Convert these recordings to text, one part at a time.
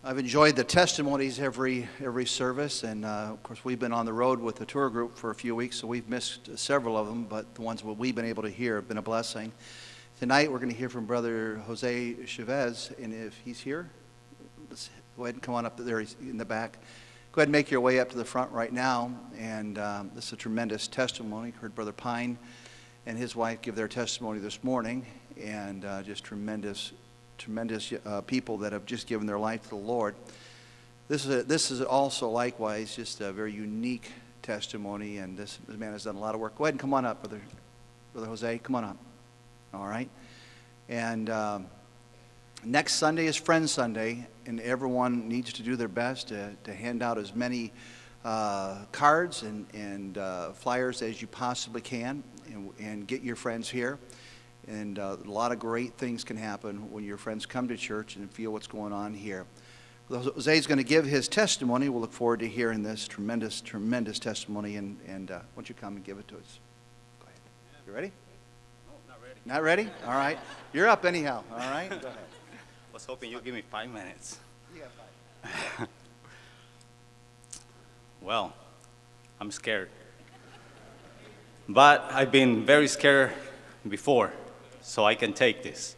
I've enjoyed the testimonies every service, and of course we've been on the road with the tour group for a few weeks, so we've missed several of them, but the ones that we've been able to hear have been a blessing. Tonight we're going to hear from Brother Jose Chavez, and if he's here, let's go ahead and come on up there. He's in the back. Go ahead and make your way up to the front right now, and this is a tremendous testimony. Heard Brother Pine and his wife give their testimony this morning, and just tremendous people that have just given their life to the Lord. This is also likewise just a very unique testimony, and this man has done a lot of work. Go ahead and come on up, Brother Jose. Come on up. All right. And next Sunday is Friends Sunday, and everyone needs to do their best to hand out as many cards and flyers as you possibly can, and get your friends here. And a lot of great things can happen when your friends come to church and feel what's going on here. Jose is going to give his testimony. We'll look forward to hearing this tremendous testimony. And why don't you come and give it to us? Go ahead. You ready? No, not ready. Not ready? All right. You're up anyhow. All right. Go ahead. I was hoping you'd give me 5 minutes. You got 5. Well, I'm scared. But I've been very scared before, so I can take this.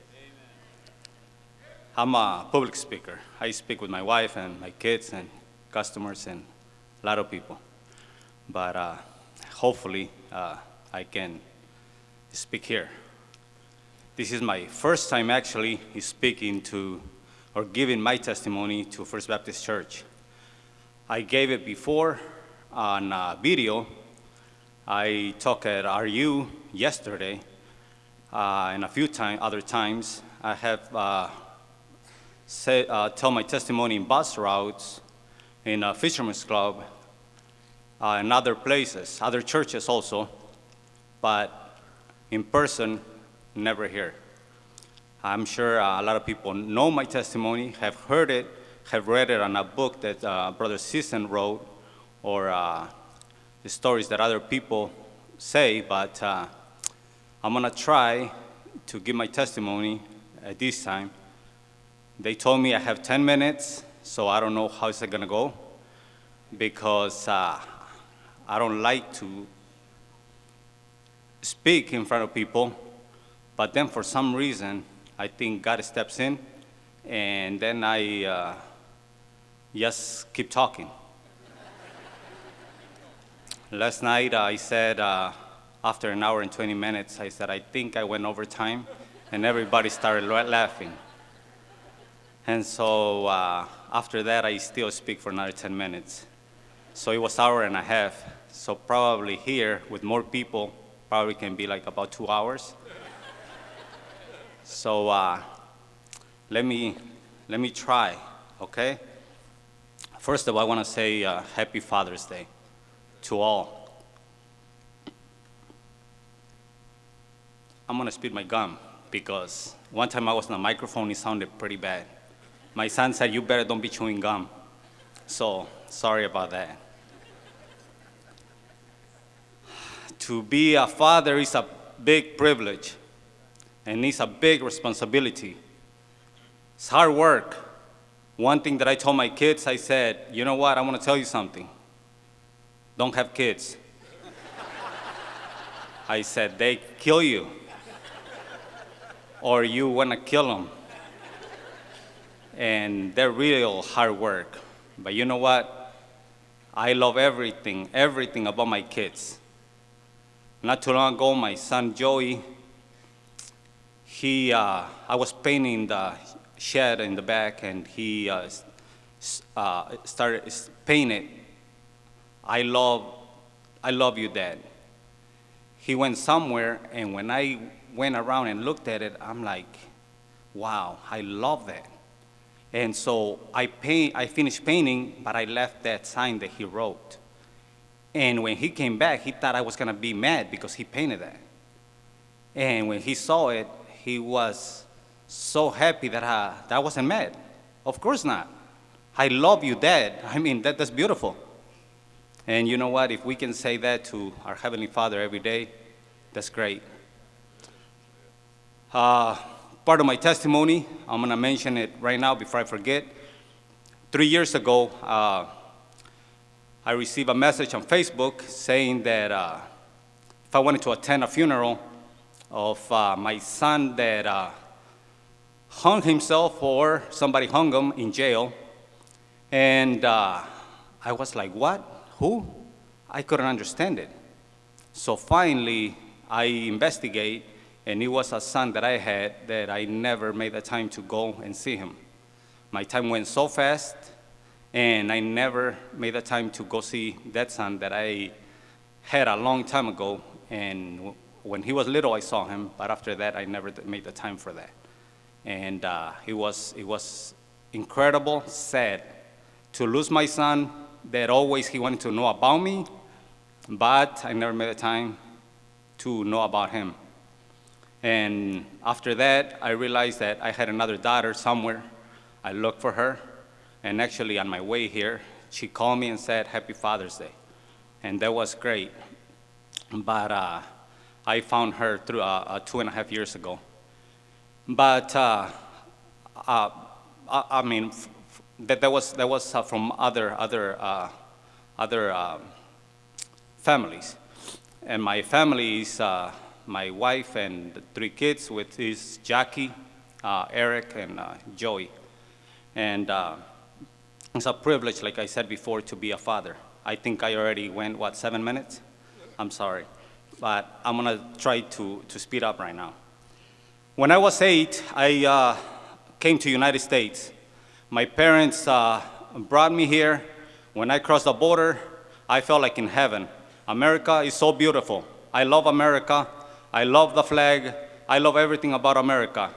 I'm a public speaker. I speak with my wife and my kids and customers and a lot of people. But hopefully I can speak here. This is my first time actually speaking to or giving my testimony to First Baptist Church. I gave it before on a video. I talked at RU yesterday, and a few other times. I have tell my testimony in bus routes, in a fisherman's club, and other places, other churches also, but in person, never here. I'm sure a lot of people know my testimony, have heard it, have read it on a book that Brother Sisson wrote, or the stories that other people say, but I'm gonna try to give my testimony at this time. They told me I have 10 minutes, so I don't know how it's gonna go, because I don't like to speak in front of people, but then for some reason, I think God steps in, and then I just keep talking. Last night I said, after an hour and 20 minutes, I said, I think I went over time, and everybody started laughing. And so after that, I still speak for another 10 minutes. So it was an hour and a half. So probably here, with more people, probably can be like about 2 hours. So let me try, okay? First of all, I want to say Happy Father's Day to all. I'm gonna spit my gum because one time I was on a microphone, it sounded pretty bad. My son said, you better don't be chewing gum. So, sorry about that. To be a father is a big privilege, and it's a big responsibility. It's hard work. One thing that I told my kids, I said, you know what, I want to tell you something. Don't have kids. I said, they kill you, or you want to kill them. And they're real hard work. But you know what? I love everything about my kids. Not too long ago, my son Joey, I was painting the shed in the back, and he started painting. I love you, Dad. He went somewhere, and when I went around and looked at it, I'm like, wow, I love that. And so I finished painting, but I left that sign that he wrote. And when he came back, he thought I was gonna be mad because he painted that. And when he saw it, he was so happy that I wasn't mad. Of course not. I love you, Dad. I mean, that's beautiful. And you know what? If we can say that to our Heavenly Father every day, that's great. Part of my testimony, I'm gonna mention it right now before I forget. 3 years ago, I received a message on Facebook saying that if I wanted to attend a funeral of my son that hung himself or somebody hung him in jail. And I was like, what? Who? I couldn't understand it. So finally, I investigate, and it was a son that I had that I never made the time to go and see him. My time went so fast, and I never made the time to go see that son that I had a long time ago. And when he was little, I saw him, but after that, I never made the time for that. And it was incredible, sad to lose my son that always he wanted to know about me, but I never made the time to know about him. And after that, I realized that I had another daughter somewhere. I looked for her, and actually on my way here, she called me and said, Happy Father's Day. And that was great. But I found her through 2.5 years ago. But I mean, that was from other families, and my family is my wife and the 3 kids, with is Jackie, Eric, and Joey, and it's a privilege, like I said before, to be a father. I think I already went 7 minutes. I'm sorry, but I'm gonna try to speed up right now. When I was 8, I came to United States. My parents brought me here. When I crossed the border, I felt like in heaven. America is so beautiful. I love America. I love the flag. I love everything about America.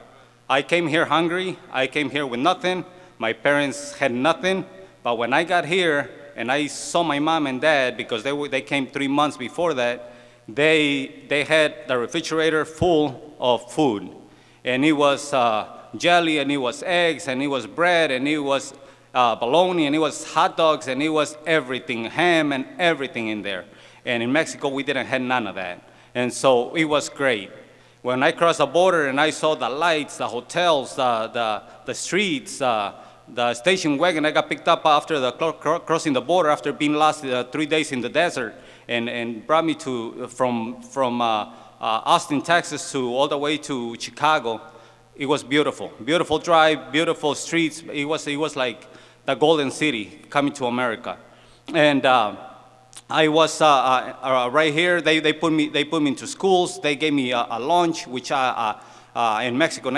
I came here hungry. I came here with nothing. My parents had nothing. But when I got here and I saw my mom and dad, because they came 3 months before that, they had the refrigerator full of food. And it was jelly, and it was eggs, and it was bread, and it was bologna, and it was hot dogs, and it was everything, ham and everything in there. And in Mexico, we didn't have none of that. And so it was great. When I crossed the border and I saw the lights, the hotels, the streets, the station wagon, I got picked up after crossing the border after being lost 3 days in the desert, and brought me from Austin, Texas, all the way to Chicago. It was beautiful. Beautiful drive, beautiful streets. It was like the Golden City coming to America. And I was right here. They put me into schools. They gave me a lunch, which in Mexico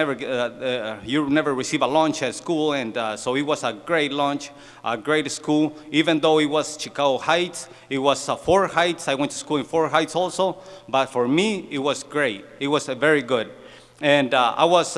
you never receive a lunch at school, and so it was a great lunch, a great school. Even though it was Chicago Heights, it was Fort Heights. I went to school in Fort Heights also, but for me it was great. It was very good. And I was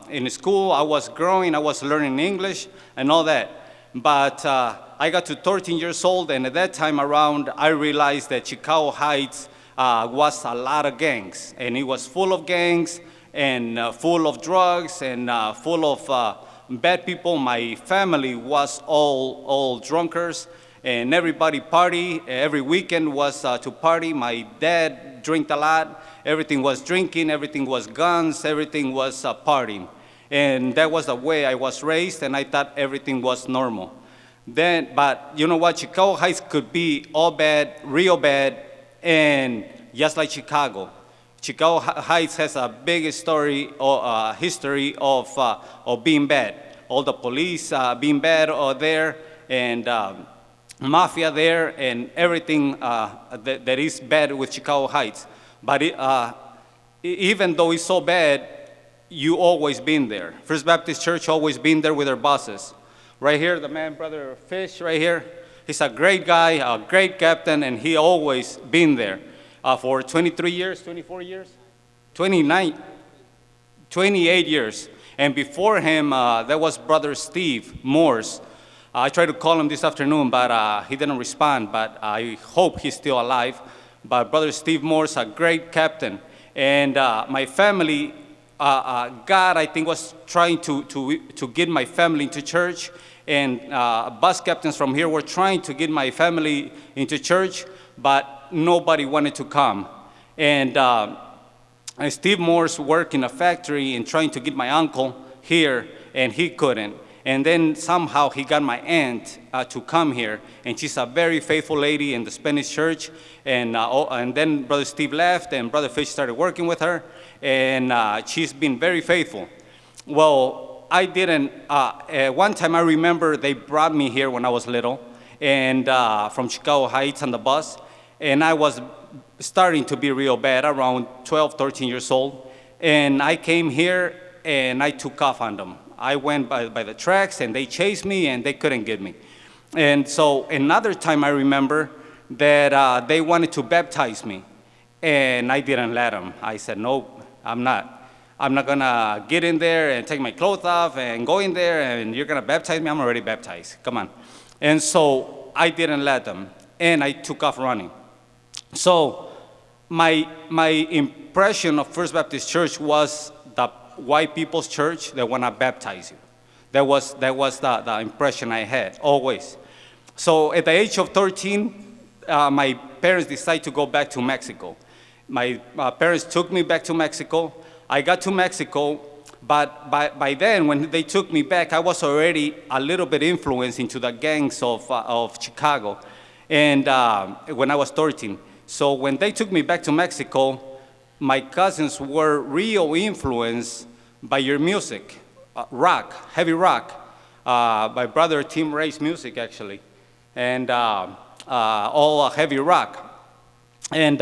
in school. I was growing. I was learning English and all that. But I got to 13 years old, and at that time around, I realized that Chicago Heights was a lot of gangs, and it was full of gangs, and full of drugs, and full of bad people. My family was all drunkards, and everybody party. Every weekend was to party. My dad drank a lot. Everything was drinking. Everything was guns. Everything was partying. And that was the way I was raised, and I thought everything was normal. But you know what? Chicago Heights could be all bad, real bad, and just like Chicago. Chicago Heights has a big history of being bad. All the police being bad there, and mafia there, and everything that is bad with Chicago Heights. But even though it's so bad, you always been there. First Baptist Church always been there with their bosses. Right here, the man, Brother Fish, right here. He's a great guy, a great captain, and he always been there. For 23 years, 24 years, 28 years. And before him, there was Brother Steve Morse. I tried to call him this afternoon, but he didn't respond, but I hope he's still alive. But Brother Steve Morse, a great captain. And my family, God, I think, was trying to get my family into church. And bus captains from here were trying to get my family into church, but nobody wanted to come. And Steve Morse worked in a factory and trying to get my uncle here, and he couldn't. And then somehow he got my aunt to come here, and she's a very faithful lady in the Spanish church. And then Brother Steve left, and Brother Fish started working with her, and she's been very faithful. Well, I didn't, one time I remember they brought me here when I was little, and from Chicago Heights on the bus, and I was starting to be real bad, around 12, 13 years old, and I came here, and I took off on them. I went by the tracks, and they chased me, and they couldn't get me. And so another time I remember that they wanted to baptize me, and I didn't let them. I said, nope, I'm not gonna get in there and take my clothes off and go in there, and you're gonna baptize me? I'm already baptized, come on. And so I didn't let them, and I took off running. So my impression of First Baptist Church was the white people's church that want to baptize you. That was the impression I had, always. So at the age of 13, my parents decided to go back to Mexico. My parents took me back to Mexico. I got to Mexico, but by then, when they took me back, I was already a little bit influenced into the gangs of Chicago, and when I was 13. So when they took me back to Mexico, my cousins were real influenced by your music, rock, heavy rock, my brother Tim Ray's music actually, and all heavy rock. And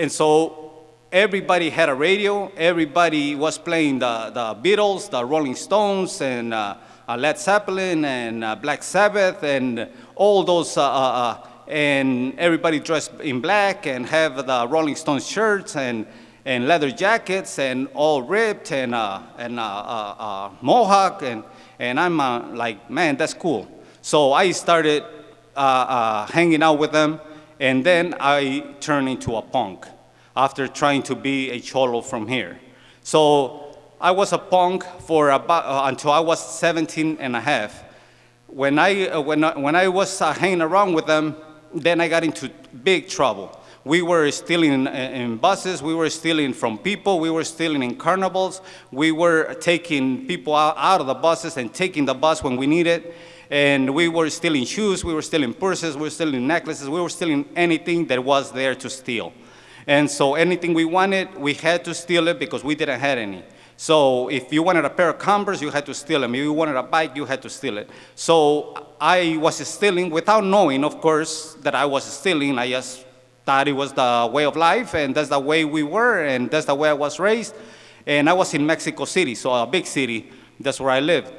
so everybody had a radio, everybody was playing the Beatles, the Rolling Stones, and Led Zeppelin, and Black Sabbath, and all those, and everybody dressed in black and have the Rolling Stones shirts and leather jackets and all ripped and mohawk, and I'm like, man, that's cool. So I started hanging out with them, and then I turned into a punk after trying to be a cholo from here. So I was a punk for about until I was 17 and a half. When I was hanging around with them, then I got into big trouble. We were stealing in buses, we were stealing from people, we were stealing in carnivals, we were taking people out of the buses and taking the bus when we needed, and we were stealing shoes, we were stealing purses, we were stealing necklaces, we were stealing anything that was there to steal. And so anything we wanted, we had to steal it because we didn't have any. So if you wanted a pair of Converse, you had to steal them. If you wanted a bike, you had to steal it. So I was stealing without knowing, of course, that I was stealing. I just thought it was the way of life, and that's the way we were, and that's the way I was raised. And I was in Mexico City, so a big city. That's where I lived.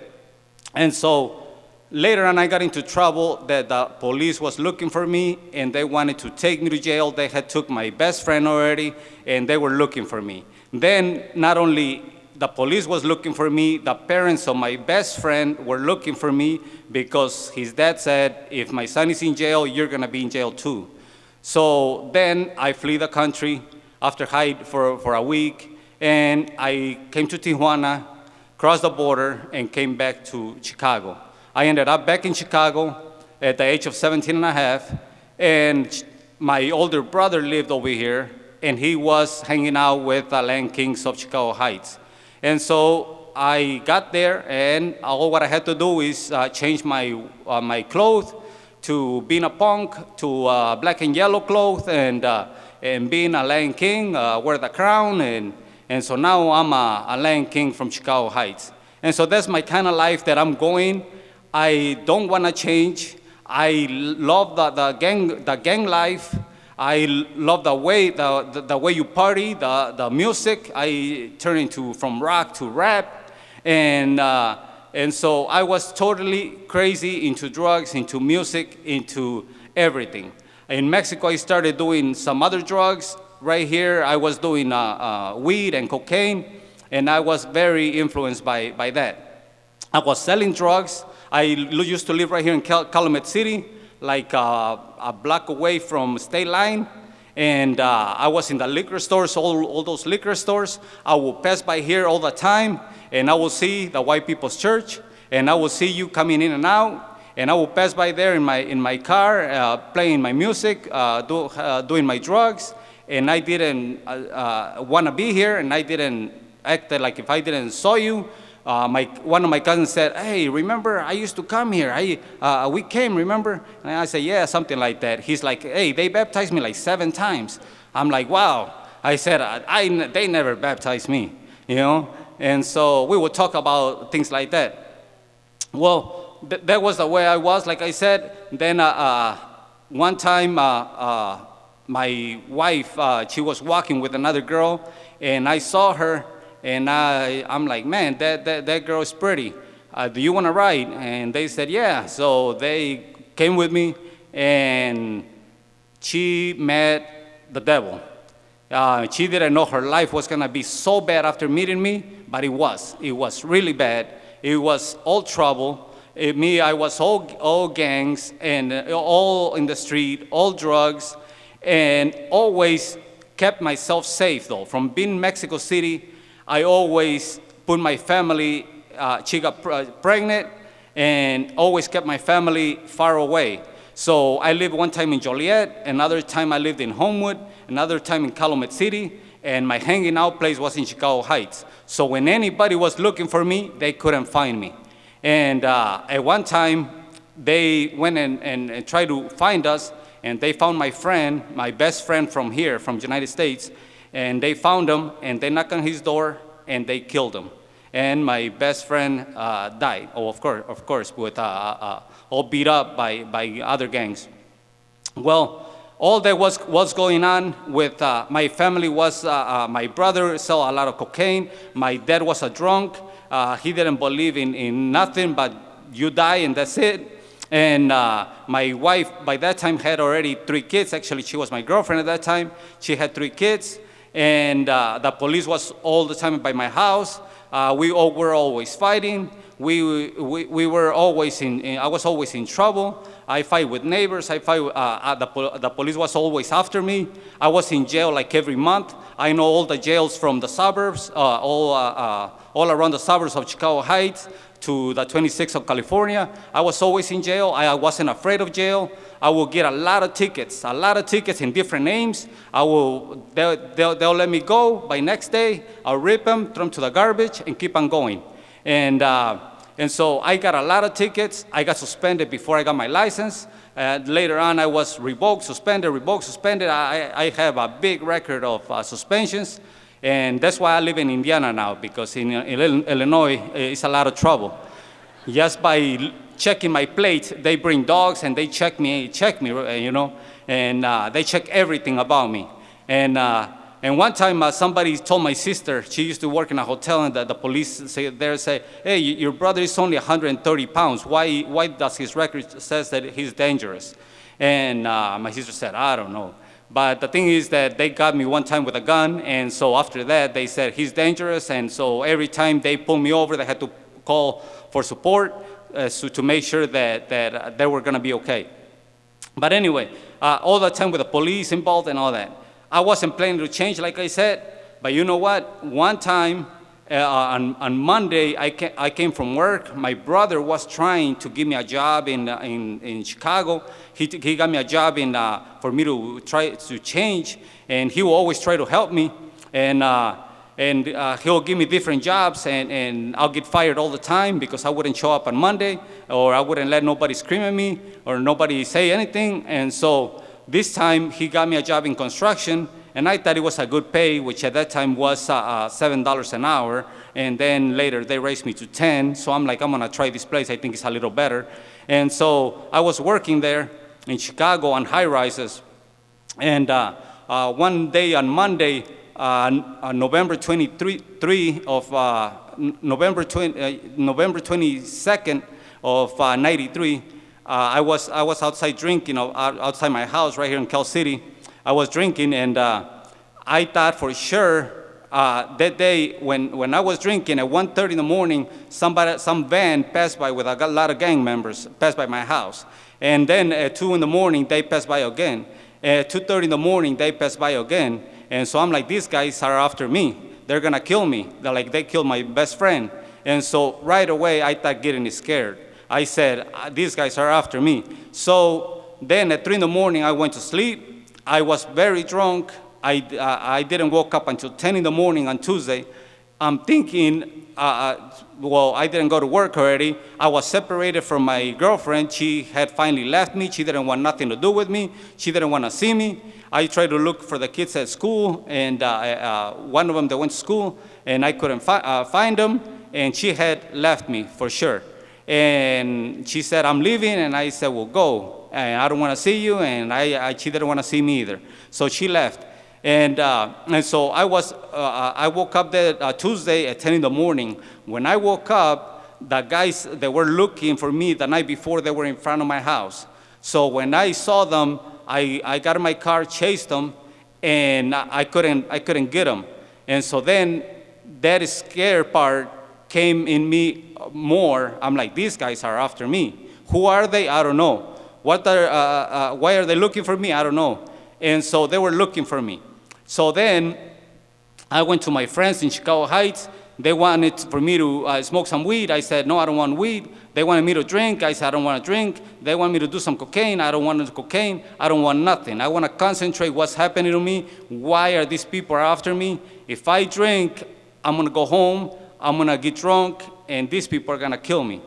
And so later on, I got into trouble that the police was looking for me, and they wanted to take me to jail. They had took my best friend already, and they were looking for me. Then not only the police was looking for me, the parents of my best friend were looking for me because his dad said, if my son is in jail, you're gonna be in jail too. So then I flee the country after hide for a week, and I came to Tijuana, crossed the border, and came back to Chicago. I ended up back in Chicago at the age of 17 and a half, and my older brother lived over here, and he was hanging out with the Land Kings of Chicago Heights. And so I got there, and all what I had to do is change my clothes to being a punk, to black and yellow clothes, and being a Land King, wear the crown, and so now I'm a Land King from Chicago Heights. And so that's my kind of life that I'm going. I don't want to change. I love the gang life. I love the way you party, the music. I turn into from rock to rap, and so I was totally crazy into drugs, into music, into everything. In Mexico, I started doing some other drugs. Right here, I was doing weed and cocaine, and I was very influenced by that. I was selling drugs. I used to live right here in Calumet City, like a block away from State Line, and I was in the liquor stores, all those liquor stores. I will pass by here all the time, and I will see the white people's church, and I will see you coming in and out, and I will pass by there in my car, playing my music, doing my drugs, and I didn't want to be here, and I didn't act like if I didn't saw you, one of my cousins said, "Hey, remember I used to come here? We came, remember?" And I said, "Yeah, something like that." He's like, "Hey, they baptized me like 7 times." I'm like, "Wow." I said, they never baptized me, you know? And so we would talk about things like that. Well, that was the way I was, like I said. Then one time, my wife, she was walking with another girl, and I saw her, and I'm like, "Man, that girl is pretty. Do you want to ride?" And they said, "Yeah." So they came with me, and she met the devil. She didn't know her life was going to be so bad after meeting me, but it was. It was really bad. It was all trouble. I was all gangs, and all in the street, all drugs, and always kept myself safe, though. From being in Mexico City, I always put my family, she got pregnant, and always kept my family far away. So I lived one time in Joliet, another time I lived in Homewood, another time in Calumet City, and my hanging out place was in Chicago Heights. So when anybody was looking for me, they couldn't find me. And at one time, they went and tried to find us, and they found my friend, my best friend from here, from the United States, and they found him, and they knocked on his door, and they killed him. And my best friend died, of course, with all beat up by other gangs. Well, all that was going on with my family was my brother sold a lot of cocaine. My dad was a drunk. He didn't believe in nothing but you die and that's it. And my wife, by that time, had already 3 kids. Actually, she was my girlfriend at that time. She had 3 kids. And the police was all the time by my house. We all were always fighting. We were always I was always in trouble. I fight with neighbors. The police was always after me. I was in jail like every month. I know all the jails from the suburbs, all around the suburbs of Chicago Heights to the 26th of California. I was always in jail. I wasn't afraid of jail. I will get a lot of tickets in different names. They'll let me go. By next day, I'll rip them, throw them to the garbage, and keep on going. And so I got a lot of tickets. I got suspended before I got my license. Later on, I was revoked, suspended. I have a big record of suspensions. And that's why I live in Indiana now, because in Illinois, it's a lot of trouble. Just by checking my plate, they bring dogs and they check me, you know, and they check everything about me. And one time, somebody told my sister, she used to work in a hotel, and the police say, "Hey, your brother is only 130 pounds. Why does his record says that he's dangerous?" And my sister said, "I don't know." But the thing is that they got me one time with a gun, and so after that, they said, "He's dangerous," and so every time they pulled me over, they had to call for support to make sure that they were going to be okay. But anyway, all the time with the police involved and all that. I wasn't planning to change, like I said, but you know what? One time, on Monday, I came from work. My brother was trying to give me a job in Chicago. He got me a job for me to try to change, and he will always try to help me. And he'll give me different jobs, and I'll get fired all the time because I wouldn't show up on Monday, or I wouldn't let nobody scream at me, or nobody say anything. And so this time, he got me a job in construction, and I thought it was a good pay, which at that time was $7 an hour. And then later, they raised me to 10. So I'm like, I'm going to try this place. I think it's a little better. And so I was working there in Chicago on high-rises. And one day on Monday, November 22nd of 93, I was outside drinking, outside my house right here in Cal City. I was drinking, and I thought for sure that day when I was drinking at 1:30 in the morning, some van passed by with a lot of gang members, passed by my house. And then at 2 in the morning, they passed by again. At 2:30 in the morning, they passed by again. And so I'm like, these guys are after me. They're going to kill me. They killed my best friend. And so right away, I started getting scared. I said, these guys are after me. So then at 3 in the morning, I went to sleep. I was very drunk. I didn't wake up until 10 in the morning on Tuesday. I'm thinking, well, I didn't go to work already. I was separated from my girlfriend. She had finally left me. She didn't want nothing to do with me. She didn't want to see me. I tried to look for the kids at school, and one of them that went to school, and I couldn't find them, and she had left me for sure. And she said, I'm leaving, and I said, well, go. And I don't want to see you, and she didn't want to see me either. So she left. And so I woke up there Tuesday at 10 in the morning. When I woke up, the guys that were looking for me the night before, they were in front of my house. So when I saw them, I got in my car, chased them, and I couldn't get them. And so then that scare part came in me more. I'm like, these guys are after me. Who are they? I don't know. Why are they looking for me? I don't know. And so they were looking for me. So then I went to my friends in Chicago Heights. They wanted for me to smoke some weed. I said, no, I don't want weed. They wanted me to drink. I said, I don't want to drink. They want me to do some cocaine. I don't want to do cocaine. I don't want nothing. I want to concentrate what's happening to me. Why are these people after me? If I drink, I'm going to go home. I'm going to get drunk, and these people are going to kill me.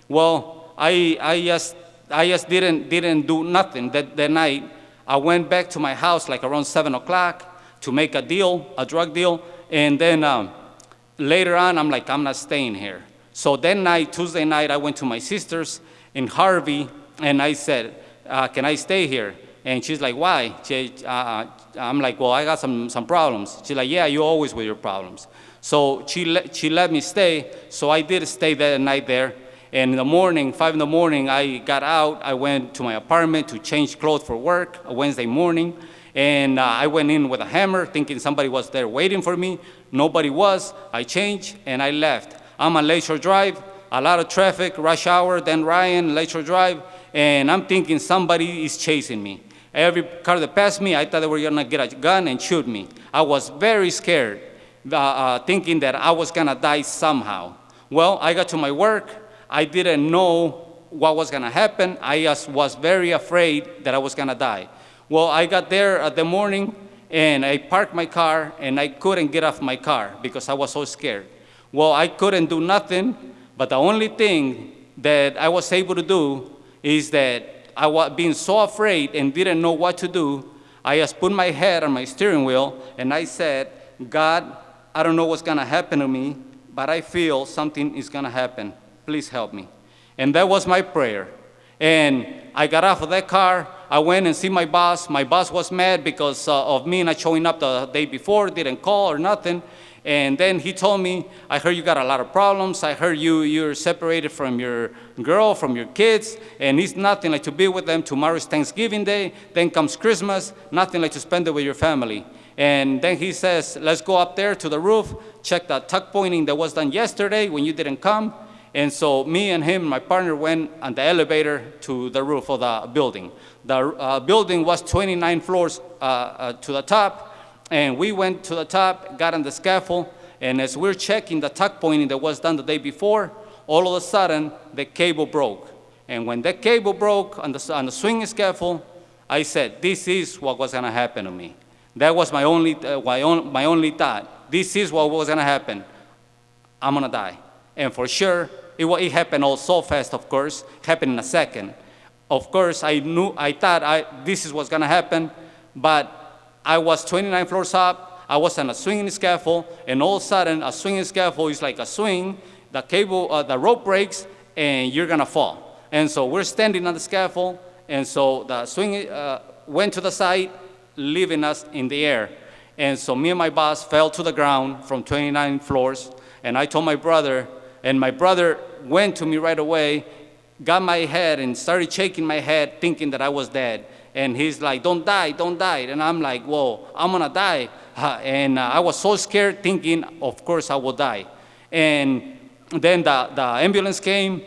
Well, I just didn't do nothing that night. I went back to my house like around 7 o'clock to make a drug deal, and then later on, I'm like, I'm not staying here. So that night, Tuesday night, I went to my sister's in Harvey, and I said, can I stay here? And she's like, why? I'm like, well, I got some problems. She's like, yeah, you always with your problems. So she let me stay, so I did stay that night there. And in the morning, 5 in the morning, I got out. I went to my apartment to change clothes for work, a Wednesday morning. And I went in with a hammer, thinking somebody was there waiting for me. Nobody was. I changed, and I left. I'm on Lakeshore Drive, a lot of traffic, rush hour, then Ryan, Lakeshore Drive, and I'm thinking somebody is chasing me. Every car that passed me, I thought they were going to get a gun and shoot me. I was very scared, thinking that I was going to die somehow. Well, I got to my work. I didn't know what was going to happen. I just was very afraid that I was going to die. Well, I got there at the morning, and I parked my car, and I couldn't get off my car because I was so scared. Well, I couldn't do nothing, but the only thing that I was able to do is that I was being so afraid and didn't know what to do. I just put my head on my steering wheel, and I said, God, I don't know what's going to happen to me, but I feel something is going to happen. Please help me. And that was my prayer. And I got off of that car. I went and see my boss. My boss was mad because of me not showing up the day before, didn't call or nothing. And then he told me, I heard you got a lot of problems. I heard you're separated from your girl, from your kids, and it's nothing like to be with them. Tomorrow's Thanksgiving Day, then comes Christmas, nothing like to spend it with your family. And then he says, let's go up there to the roof, check the tuck pointing that was done yesterday when you didn't come. And so me and him, my partner, went on the elevator to the roof of the building. The building was 29 floors to the top, and we went to the top, got on the scaffold, and as we're checking the tuck pointing that was done the day before, all of a sudden, the cable broke. And when that cable broke on the swinging scaffold, I said, this is what was gonna happen to me. That was my only thought. This is what was gonna happen. I'm gonna die. And for sure, it happened all so fast, of course. It happened in a second. Of course, I thought this is what's gonna happen, but I was 29 floors up. I was on a swinging scaffold, and all of a sudden, a swinging scaffold is like a swing. The cable, the rope breaks, and you're gonna fall. And so we're standing on the scaffold, and so the swing went to the side, leaving us in the air. And so me and my boss fell to the ground from 29 floors, and I told my brother, and my brother went to me right away, got my head and started shaking my head, thinking that I was dead. And he's like, don't die, don't die. And I'm like, whoa, I'm gonna die. And I was so scared, thinking, of course I will die. And then the ambulance came,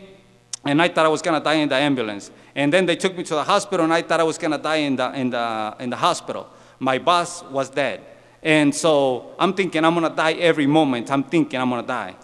and I thought I was gonna die in the ambulance. And then they took me to the hospital, and I thought I was gonna die in the hospital. My boss was dead. And so I'm thinking I'm gonna die every moment. I'm thinking I'm gonna die.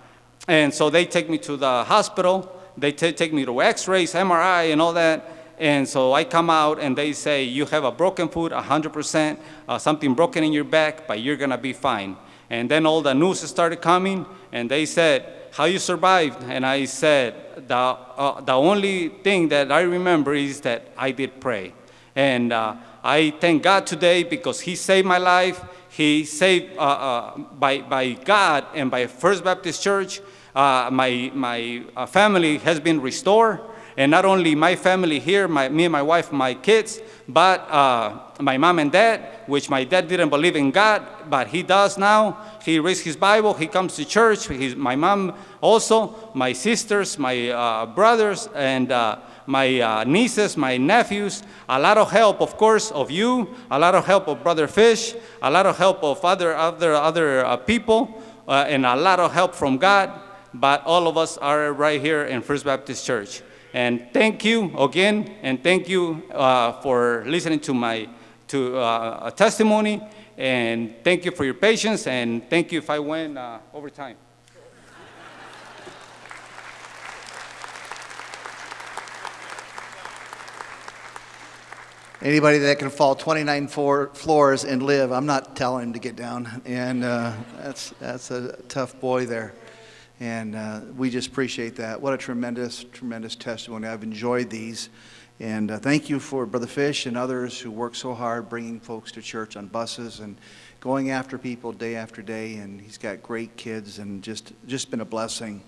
And so they take me to the hospital. They take me to x-rays, MRI, and all that. And so I come out, and they say, you have a broken foot, 100%, something broken in your back, but you're gonna be fine. And then all the news started coming, and they said, how you survived? And I said, the only thing that I remember is that I did pray. And I thank God today because he saved my life. He saved, by God and by First Baptist Church, my family has been restored. And not only my family here, me and my wife, my kids, but my mom and dad, which my dad didn't believe in God, but he does now. He reads his Bible, he comes to church. My mom also, my sisters, my brothers, and my nieces, my nephews. A lot of help, of course, of you. A lot of help of Brother Fish. A lot of help of other people, and a lot of help from God. But all of us are right here in First Baptist Church. And thank you again, and thank you for listening to my testimony, and thank you for your patience, and thank you if I went over time. Anybody that can fall 29 floors and live, I'm not telling him to get down. And that's a tough boy there. And we just appreciate that. What a tremendous, tremendous testimony. I've enjoyed these. And thank you for Brother Fish and others who work so hard bringing folks to church on buses and going after people day after day. And he's got great kids and just been a blessing.